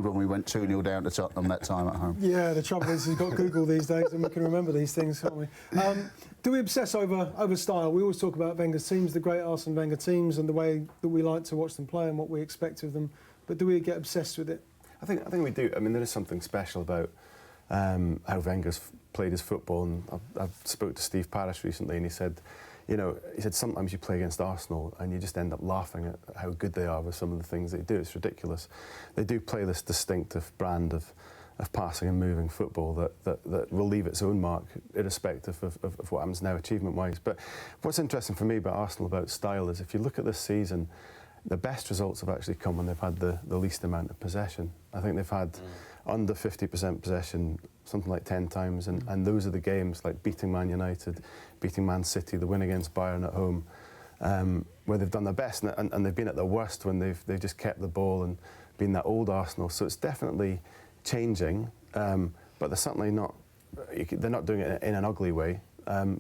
when we went 2-0 down to Tottenham that time at home. Yeah, the trouble is we've got Google these days and we can remember these things, can't we? Do we obsess over style? We always talk about Wenger's teams, the great Arsene Wenger teams, and the way that we like to watch them play and what we expect of them. But do we get obsessed with it? I think we do. I mean, there is something special about how Wenger's played his football. And I've spoke to Steve Parish recently, and he said sometimes you play against Arsenal and you just end up laughing at how good they are with some of the things they do. It's ridiculous. They do play this distinctive brand of passing and moving football that will leave its own mark, irrespective of what happens now achievement-wise. But what's interesting for me about Arsenal, about style, is if you look at this season, the best results have actually come when they've had the least amount of possession. I think they've had under 50% possession something like 10 times, and those are the games like beating Man United, beating Man City, the win against Bayern at home, where they've done their best, and they've been at their worst when they've just kept the ball and been that old Arsenal. So it's definitely changing, but they're certainly not. They're not doing it in an ugly way.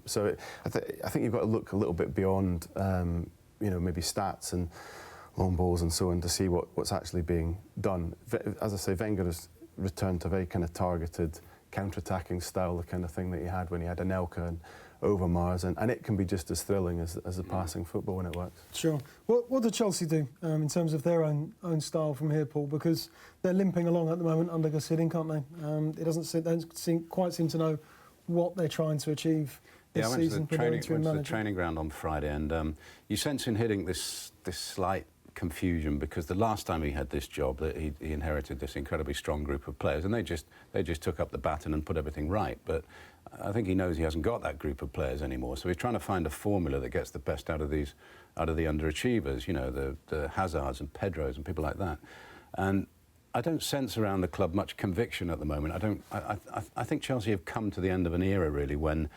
So I think you've got to look a little bit beyond, maybe stats and long balls and so on to see what's actually being done. As I say, Wenger has returned to a very kind of targeted counter-attacking style, the kind of thing that he had when he had Anelka and Overmars, and it can be just as thrilling as the passing football when it works. Sure. What do Chelsea do in terms of their own style from here, Paul? Because they're limping along at the moment under Hiddink, can't they? It doesn't quite seem to know what they're trying to achieve this season. I went to the training ground on Friday, and you sense in Hiddink this slight confusion, because the last time he had this job, that he inherited this incredibly strong group of players, and they just took up the baton and put everything right. But I think he knows he hasn't got that group of players anymore, so he's trying to find a formula that gets the best out of the underachievers, the Hazards and Pedros and people like that. And I don't sense around the club much conviction at the moment. I think Chelsea have come to the end of an era, really, when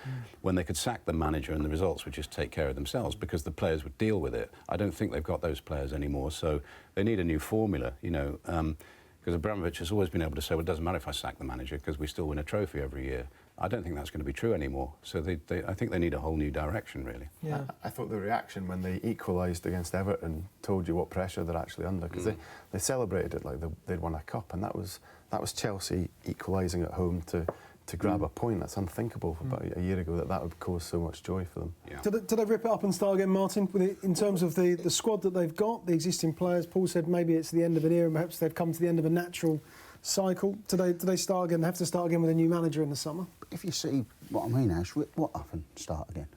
they could sack the manager and the results would just take care of themselves because the players would deal with it. I don't think they've got those players anymore, so they need a new formula, because Abramovich has always been able to say, well, it doesn't matter if I sack the manager because we still win a trophy every year. I don't think that's going to be true anymore. So I think they need a whole new direction, really. Yeah. I thought the reaction when they equalised against Everton told you what pressure they're actually under, because they celebrated it like they'd won a cup, and that was Chelsea equalising at home to grab a point. That's unthinkable for about a year ago that would cause so much joy for them. Yeah. Did they rip it up and start again, Martin? In terms of the squad that they've got, the existing players, Paul said maybe it's the end of an era, perhaps they've come to the end of a natural cycle. Do they start again? They have to start again with a new manager in the summer? If you see what I mean, Ash, what up and start again?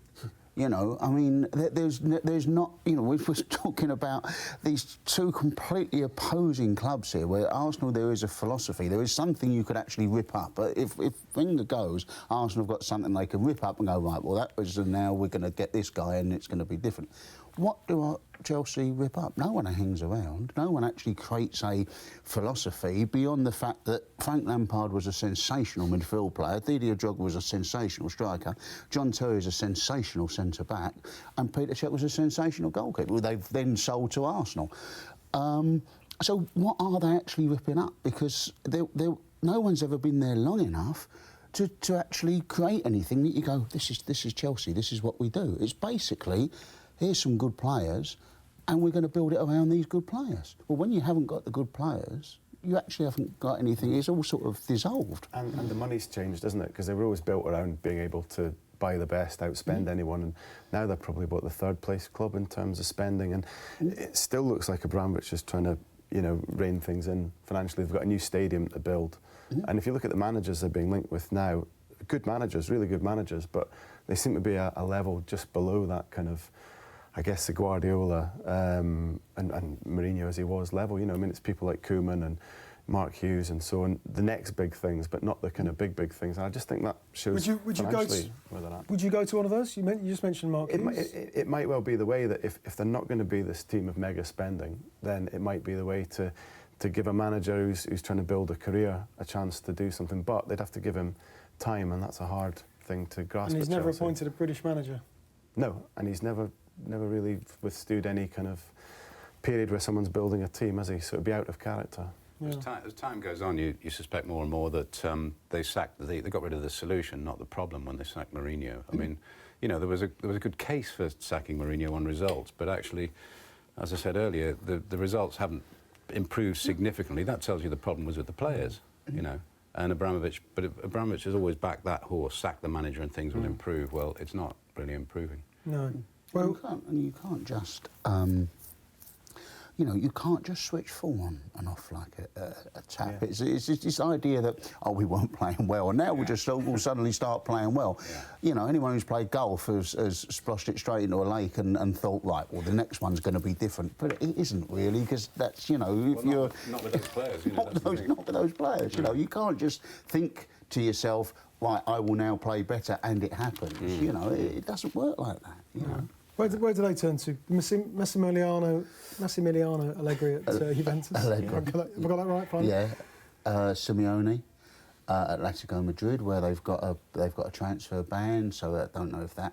I mean, there's not, we were talking about these two completely opposing clubs here, where Arsenal, there is a philosophy, there is something you could actually rip up. But if Wenger goes, Arsenal have got something they can rip up and go, right, well, that was, now we're going to get this guy and it's going to be different. What do Chelsea rip up? No one hangs around. No one actually creates a philosophy beyond the fact that Frank Lampard was a sensational midfield player, Didier Drogba was a sensational striker, John Terry is a sensational centre-back, and Peter Cech was a sensational goalkeeper, who they've then sold to Arsenal. So what are they actually ripping up? Because no one's ever been there long enough to actually create anything that you go, this is Chelsea, this is what we do. It's basically, here's some good players, and we're going to build it around these good players. Well, when you haven't got the good players, you actually haven't got anything. It's all sort of dissolved. And the money's changed, isn't it? Because they were always built around being able to buy the best, outspend anyone, and now they're probably about the third-place club in terms of spending, and it still looks like Abramovich is trying to, rein things in financially. They've got a new stadium to build, and if you look at the managers they're being linked with now, good managers, really good managers, but they seem to be a level just below that kind of, I guess, the Guardiola and Mourinho as he was level. It's people like Koeman and Mark Hughes and so on, the next big things, but not the kind of big things. And I just think that shows would you go to, where they're at. Would you go to one of those? You just mentioned Mark Hughes. It might well be the way that if they're not going to be this team of mega spending, then it might be the way to give a manager who's trying to build a career a chance to do something. But they'd have to give him time, and that's a hard thing to grasp. And he's never appointed a British manager. No, and he's never really withstood any kind of period where someone's building a team, has he? So it'd be out of character. Yeah. As time goes on, you suspect more and more that they got rid of the solution, not the problem, when they sacked Mourinho. I mean, there was a good case for sacking Mourinho on results, but actually, as I said earlier, the results haven't improved significantly, that tells you the problem was with the players, you know. And Abramovich has always backed that horse, sacked the manager and things will improve. Well, it's not really improving. No. Well, you can't just, you know, you can't just switch form on and off like a tap. Yeah. It's this idea that, oh, we weren't playing well, and now we'll suddenly start playing well. Yeah. You know, anyone who's played golf has splashed it straight into a lake and thought, right, well, the next one's going to be different. But it isn't really, because that's, you know, if you're... Not with those players, you know. Not with those players, you know. You can't just think to yourself, right, I will now play better, and it happens. You know, it doesn't work like that, you know. Where do they turn to? Massimiliano Allegri at Juventus. Allegri. Have I got that right, finally? Yeah, Simeone at Atletico Madrid, where they've got a transfer ban, so I don't know if that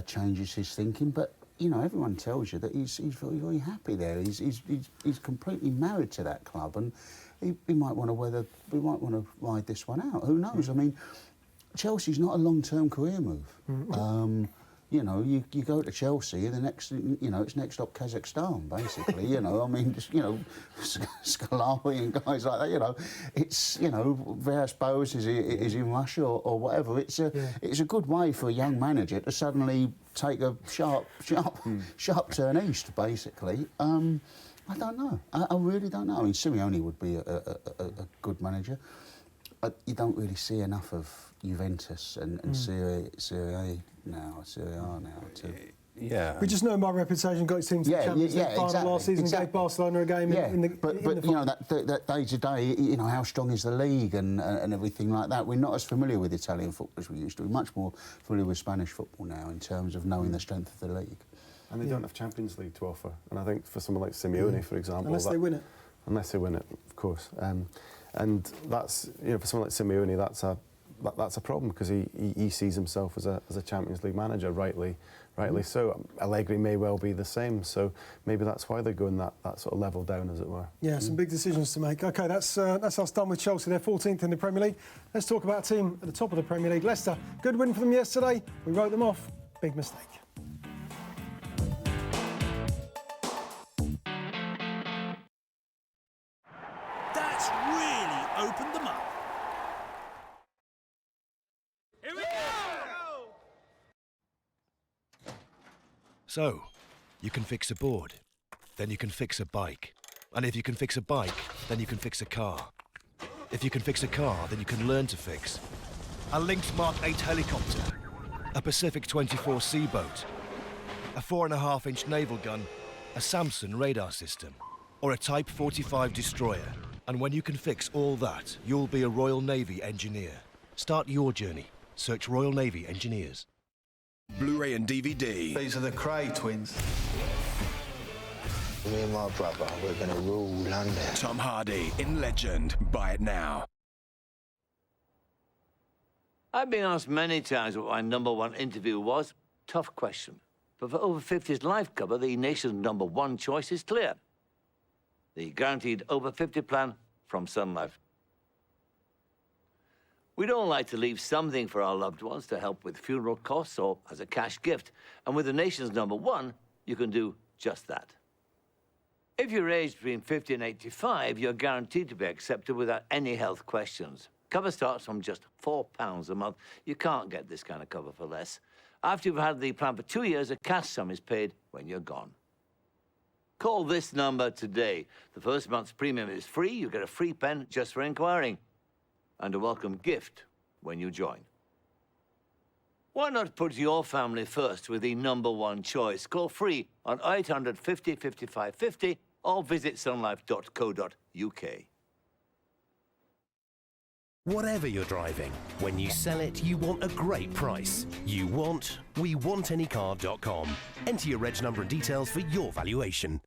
changes his thinking. But you know, everyone tells you that he's very, very happy there. He's completely married to that club, and he might want to ride this one out. Who knows? I mean, Chelsea's not a long-term career move. You know, you go to Chelsea, and the next, you know, it's next up Kazakhstan, basically. You know, I mean, just, you know, Scalari and guys like that. You know, it's, you know, Villas-Boas is in Russia or whatever. It's a good way for a young manager to suddenly take a sharp turn east, basically. I don't know. I really don't know. I mean, Simeone would be a good manager. You don't really see enough of Juventus and Serie A now. Yeah. We just know by reputation got his team to the Champions League final last season, gave Barcelona a game in the but final. You know, that day to day, you know, how strong is the league and everything like that. We're not as familiar with Italian football as we used to. We're much more familiar with Spanish football now in terms of knowing the strength of the league. And they don't have Champions League to offer. And I think for someone like Simeone, for example... Unless they win it. Unless they win it, of course. And that's, you know, for someone like Simeone, that's a problem, because he sees himself as a Champions League manager, rightly so. Allegri may well be the same, so maybe that's why they're going that sort of level down, as it were. Yeah, some big decisions to make. OK, that's us done with Chelsea. They're 14th in the Premier League. Let's talk about a team at the top of the Premier League, Leicester. Good win for them yesterday. We wrote them off. Big mistake. That's really opened them up. Here we go! So, you can fix a board, then you can fix a bike. And if you can fix a bike, then you can fix a car. If you can fix a car, then you can learn to fix a Lynx Mark 8 helicopter, a Pacific 24 sea boat, a 4.5-inch naval gun, a Samson radar system, or a Type 45 destroyer. And when you can fix all that, you'll be a Royal Navy engineer. Start your journey. Search Royal Navy Engineers. Blu-ray and DVD. These are the Cray twins. Me and my brother, we're going to rule London. Tom Hardy in Legend. Buy it now. I've been asked many times what my #1 interview was. Tough question. But for over 50s life cover, the nation's #1 choice is clear. The guaranteed over 50 plan from Sun Life. We'd all like to leave something for our loved ones to help with funeral costs or as a cash gift. And with the nation's #1, you can do just that. If you're aged between 50 and 85, you're guaranteed to be accepted without any health questions. Cover starts from just £4 a month. You can't get this kind of cover for less. After you've had the plan for 2 years, a cash sum is paid when you're gone. Call this number today. The first month's premium is free. You get a free pen just for inquiring. And a welcome gift when you join. Why not put your family first with the #1 choice? Call free on 800 50 55 50 or visit sunlife.co.uk. Whatever you're driving, when you sell it, you want a great price. We want anycar.com. Enter your reg number and details for your valuation.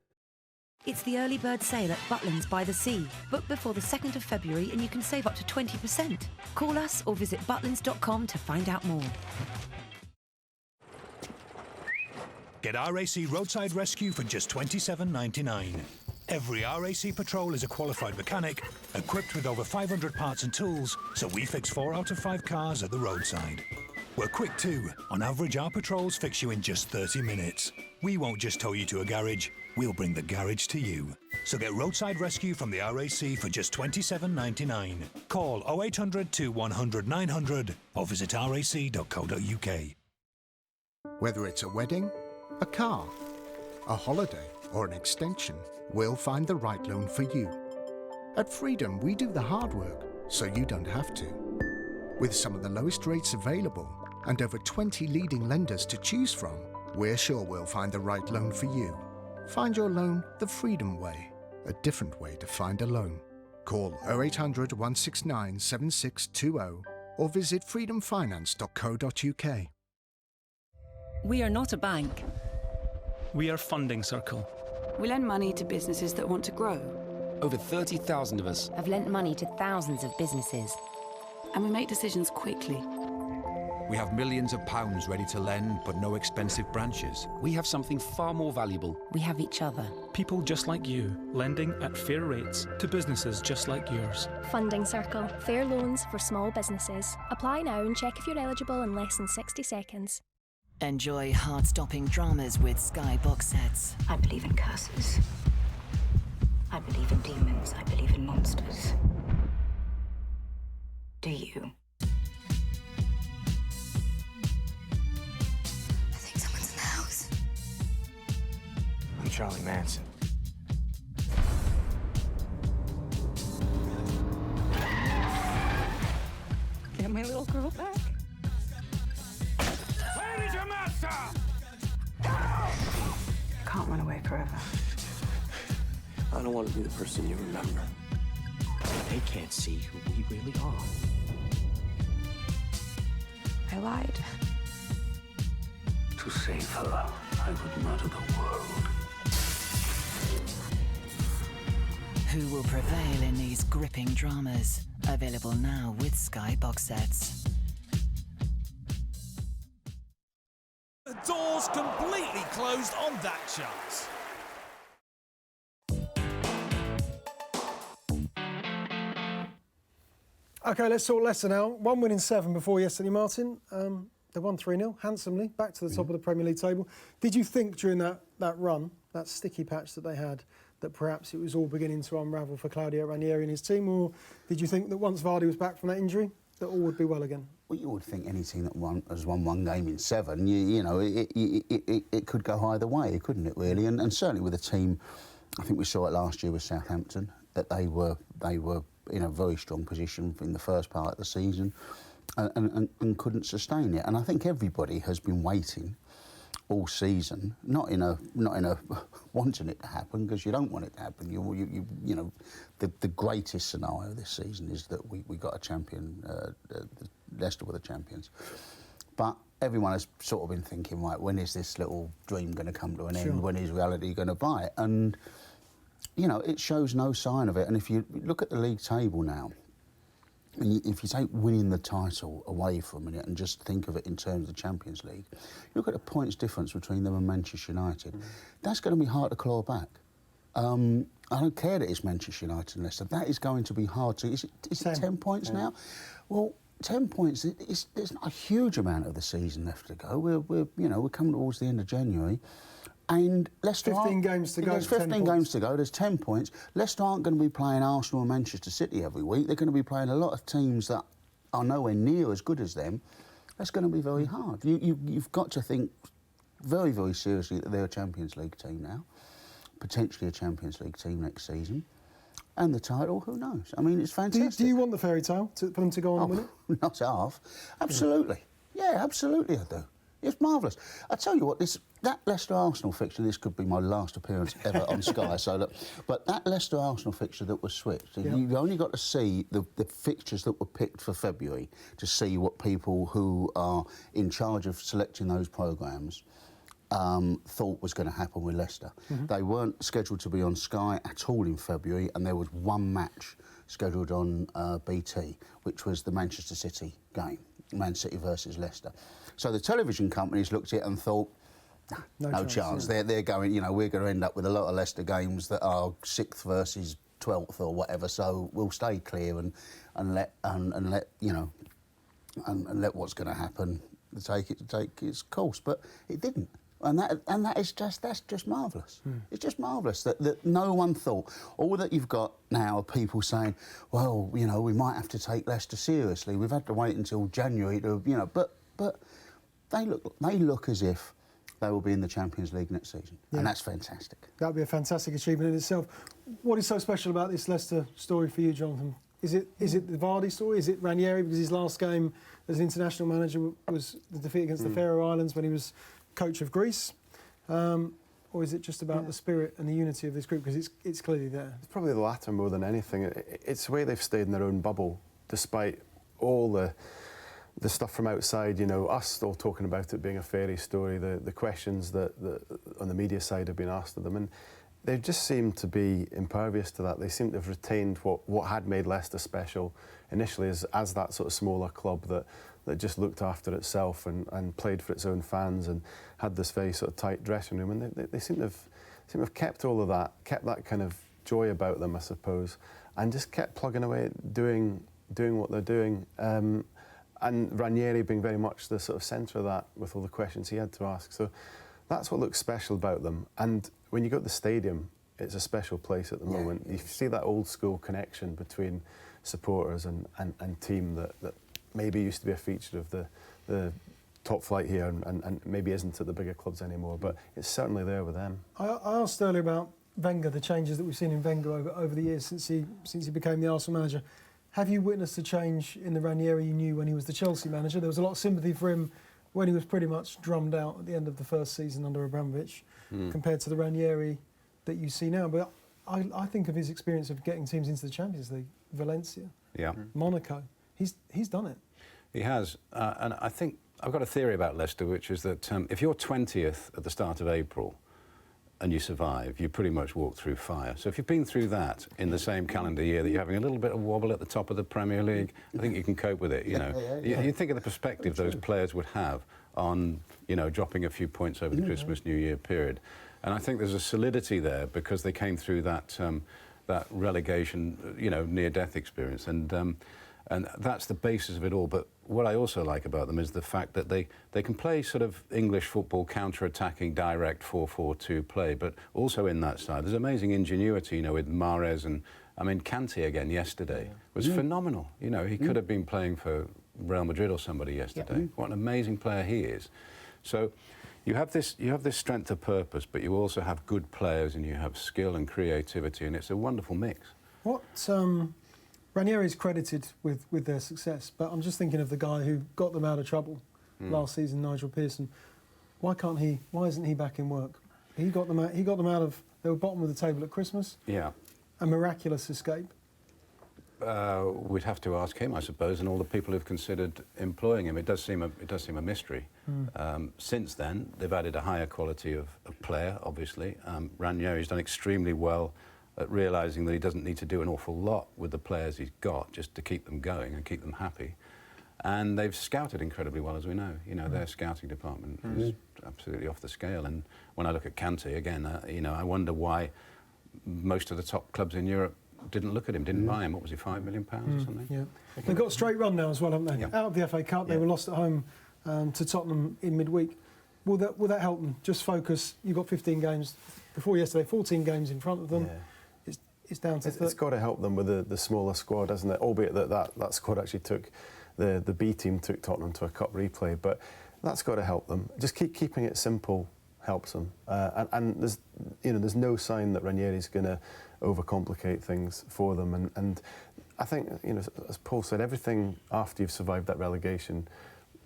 It's the early bird sale at Butlins by the Sea. Book before the 2nd of February and you can save up to 20%. Call us or visit butlins.com to find out more. Get RAC Roadside Rescue for just $27.99. Every RAC patrol is a qualified mechanic, equipped with over 500 parts and tools, so we fix 4 out of 5 cars at the roadside. We're quick too. On average, our patrols fix you in just 30 minutes. We won't just tow you to a garage, we'll bring the garage to you. So get roadside rescue from the RAC for just £27.99. Call 0800 2100 900 or visit rac.co.uk. Whether it's a wedding, a car, a holiday or an extension, we'll find the right loan for you. At Freedom, we do the hard work so you don't have to. With some of the lowest rates available and over 20 leading lenders to choose from, we're sure we'll find the right loan for you. Find your loan the Freedom way, a different way to find a loan. Call 0800 169 7620 or visit freedomfinance.co.uk. We are not a bank. We are Funding Circle. We lend money to businesses that want to grow. Over 30,000 of us have lent money to thousands of businesses. And we make decisions quickly. We have millions of pounds ready to lend, but no expensive branches. We have something far more valuable. We have each other. People just like you, lending at fair rates to businesses just like yours. Funding Circle. Fair loans for small businesses. Apply now and check if you're eligible in less than 60 seconds. Enjoy heart-stopping dramas with Sky box sets. I believe in curses. I believe in demons. I believe in monsters. Do you? I think someone's in the house. I'm Charlie Manson. Get my little girl back. Where is your master? Can't run away forever. I don't want to be the person you remember. They can't see who we really are. I lied. To save her, I would murder the world. Who will prevail in these gripping dramas? Available now with Sky box sets. The door's completely closed on that chance. OK, let's talk Leicester now. 1 win in 7 before yesterday, Martin. They won 3-0 handsomely, back to the top of the Premier League table. Did you think during that run, that sticky patch that they had, that perhaps it was all beginning to unravel for Claudio Ranieri and his team, or did you think that once Vardy was back from that injury, that all would be well again? Well, you would think any team that has won one game in 7, you know, it could go either way, couldn't it, really? And certainly with a team, I think we saw it last year with Southampton, that they were in a very strong position in the first part of the season and couldn't sustain it. And I think everybody has been waiting all season, not in a wanting it to happen, because you don't want it to happen. You know, the greatest scenario this season is that we got a champion, Leicester were the champions. But everyone has sort of been thinking, right, when is this little dream going to come to an end? When is reality going to bite? And you know, it shows no sign of it. And if you look at the league table now, and if you take winning the title away for a minute and just think of it in terms of the Champions League, look at the points difference between them and Manchester United. That's going to be hard to claw back. I don't care that it's Manchester United and Leicester. That is going to be hard to... Is it 10 points now? Well, 10 points, there's not a huge amount of the season left to go. We're coming towards the end of January. And Leicester 15 games to go. There's 15 games to go. There's 10 points. Leicester aren't going to be playing Arsenal and Manchester City every week. They're going to be playing a lot of teams that are nowhere near as good as them. That's going to be very hard. You've got to think very, very seriously that they're a Champions League team now, potentially a Champions League team next season. And the title, who knows? I mean, it's fantastic. Do you want the fairy tale for them to go on and win it? Not half. Absolutely. Yeah, absolutely I do. It's marvellous. I tell you what, that Leicester-Arsenal fixture, this could be my last appearance ever on Sky, but that Leicester-Arsenal fixture that was switched, you've only got to see the fixtures that were picked for February to see what people who are in charge of selecting those programmes thought was going to happen with Leicester. They weren't scheduled to be on Sky at all in February, and there was one match scheduled on BT, which was the Manchester City game, Man City versus Leicester. So the television companies looked at it and thought, no chance. Yeah. They're going, you know, we're going to end up with a lot of Leicester games that are 6th versus 12th or whatever, so we'll stay clear and let you know, and let what's going to happen take its course. But it didn't. And that's just marvellous. It's just marvellous that no one thought. All that you've got now are people saying, well, you know, we might have to take Leicester seriously. We've had to wait until January to, you know, but they look as if they will be in the Champions League next season, and that's fantastic. That would be a fantastic achievement in itself. What is so special about this Leicester story for you, Jonathan? Is it the Vardy story? Is it Ranieri because his last game as an international manager was the defeat against the Faroe Islands when he was coach of Greece? Or is it just about the spirit and the unity of this group? Because it's clearly there. It's probably the latter more than anything. It's the way they've stayed in their own bubble, despite all the stuff from outside, you know, us all talking about it being a fairy story, the questions that on the media side have been asked of them, and they've just seemed to be impervious to that. They seem to have retained what had made Leicester special initially as that sort of smaller club that just looked after itself and played for its own fans and had this very sort of tight dressing room, and they seem to have kept all of that, kept that kind of joy about them, I suppose, and just kept plugging away, doing what they're doing. And Ranieri being very much the sort of centre of that with all the questions he had to ask. So that's what looks special about them. And when you go to the stadium, it's a special place at the moment. You see that old school connection between supporters and team that maybe used to be a feature of the top flight here and maybe isn't at the bigger clubs anymore, but it's certainly there with them. I asked earlier about Wenger, the changes that we've seen in Wenger over the years since he became the Arsenal manager. Have you witnessed a change in the Ranieri you knew when he was the Chelsea manager? There was a lot of sympathy for him when he was pretty much drummed out at the end of the first season under Abramovich, compared to the Ranieri that you see now. But I think of his experience of getting teams into the Champions League, Valencia, Monaco. He's done it. He has, and I think I've got a theory about Leicester, which is that if you're 20th at the start of April and you survive, you pretty much walk through fire. So if you've been through that in the same calendar year that you're having a little bit of wobble at the top of the Premier League, I think you can cope with it, you know. You think of the perspective those players would have on, you know, dropping a few points over the Christmas, New Year period. And I think there's a solidity there because they came through that relegation, you know, near-death experience. And that's the basis of it all. But what I also like about them is the fact that they can play sort of English football, counter-attacking, direct 4-4-2 play, but also in that side, there's amazing ingenuity, you know, with Mahrez and, I mean, Kante again yesterday was phenomenal. You know, he could have been playing for Real Madrid or somebody yesterday. What an amazing player he is. So you have this strength of purpose, but you also have good players and you have skill and creativity, and it's a wonderful mix. What Ranieri's credited with their success, but I'm just thinking of the guy who got them out of trouble last season, Nigel Pearson. Why isn't he back in work? He got them out of, they were bottom of the table at Christmas. Yeah. A miraculous escape. We'd have to ask him, I suppose, and all the people who've considered employing him. It does seem a mystery. Since then, they've added a higher quality of player, obviously. Ranieri's done extremely well at realising that he doesn't need to do an awful lot with the players he's got just to keep them going and keep them happy. And they've scouted incredibly well, as we know. You know, their scouting department is absolutely off the scale. And when I look at Kante, again, you know, I wonder why most of the top clubs in Europe didn't look at him, didn't buy him. What was he, £5 million or something? Yeah. They've got a straight run now as well, haven't they? Out of the FA Cup, they were lost at home to Tottenham in midweek. Will that help them? Just focus. You've got 15 games before yesterday, 14 games in front of them. It's down to... It's got to help them with the smaller squad, hasn't it? Albeit that squad actually took... The B team took Tottenham to a cup replay, but that's got to help them. Just keeping it simple helps them. And there's no sign that Ranieri's going to overcomplicate things for them. And I think, you know, as Paul said, everything after you've survived that relegation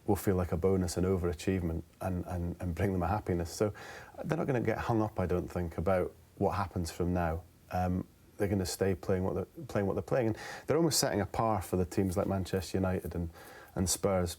will feel like a bonus and overachievement and bring them a happiness. So they're not going to get hung up, I don't think, about what happens from now. They're going to stay playing what they're playing, and they're almost setting a par for the teams like Manchester United and Spurs.